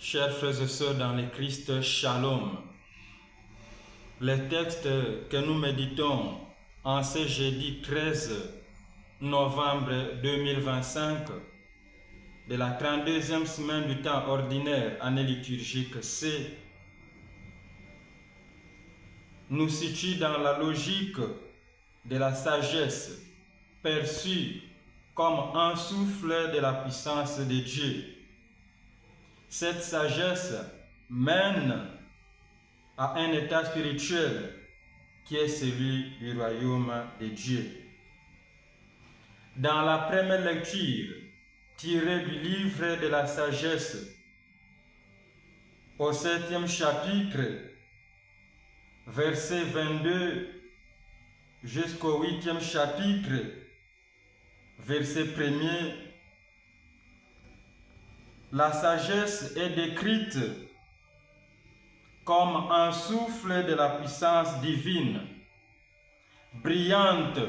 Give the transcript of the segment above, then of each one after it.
Chers frères et sœurs dans le Christ, Shalom. Les textes que nous méditons en ce jeudi 13 novembre 2025 de la 32e semaine du temps ordinaire, année liturgique C, nous situent dans la logique de la sagesse perçue comme un souffle de la puissance de Dieu. Cette sagesse mène à un état spirituel qui est celui du royaume de Dieu. Dans la première lecture, tirée du livre de la sagesse, au 7e chapitre, verset 22 jusqu'au 8e chapitre, verset 1er, la sagesse est décrite comme un souffle de la puissance divine, brillante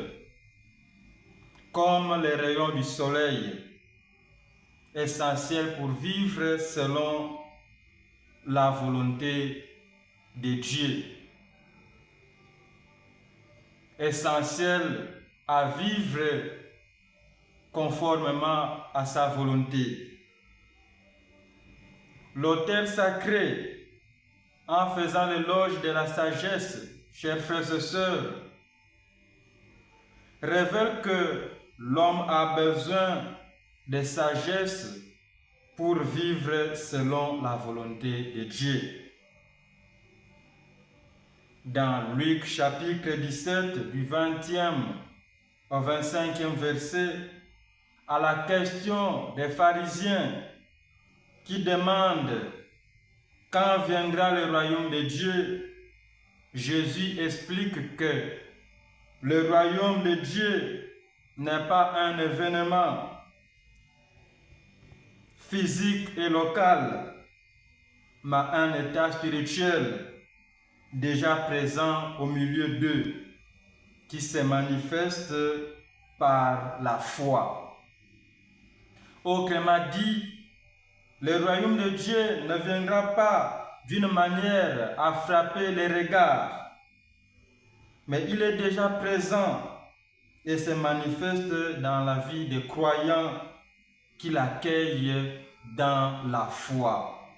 comme les rayons du soleil, essentielle pour vivre selon la volonté de Dieu, essentielle à vivre conformément à sa volonté. L'auteur sacré, en faisant l'éloge de la sagesse, chers frères et sœurs, révèle que l'homme a besoin de sagesse pour vivre selon la volonté de Dieu. Dans Luc chapitre 17, du 20e au 25e verset, à la question des pharisiens qui demandent quand viendra le royaume de Dieu, Jésus explique que le royaume de Dieu n'est pas un événement physique et local, mais un état spirituel déjà présent au milieu d'eux, qui se manifeste par la foi. Autrement dit, le royaume de Dieu ne viendra pas d'une manière à frapper les regards, mais il est déjà présent et se manifeste dans la vie des croyants qui l'accueillent dans la foi.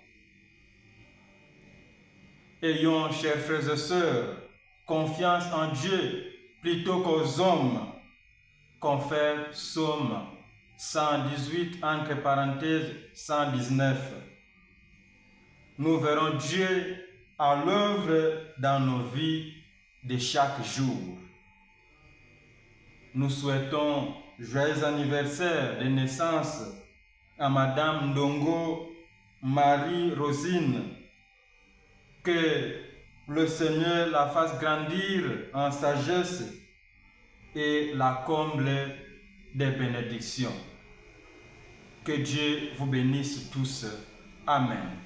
Ayons, chers frères et sœurs, confiance en Dieu plutôt qu'aux hommes, confère Psaume 118, entre parenthèses 119. Nous verrons Dieu à l'œuvre dans nos vies de chaque jour. Nous souhaitons joyeux anniversaire de naissance à Madame Ndongo Marie-Rosine. Que le Seigneur la fasse grandir en sagesse et la comble des bénédictions. Que Dieu vous bénisse tous. Amen.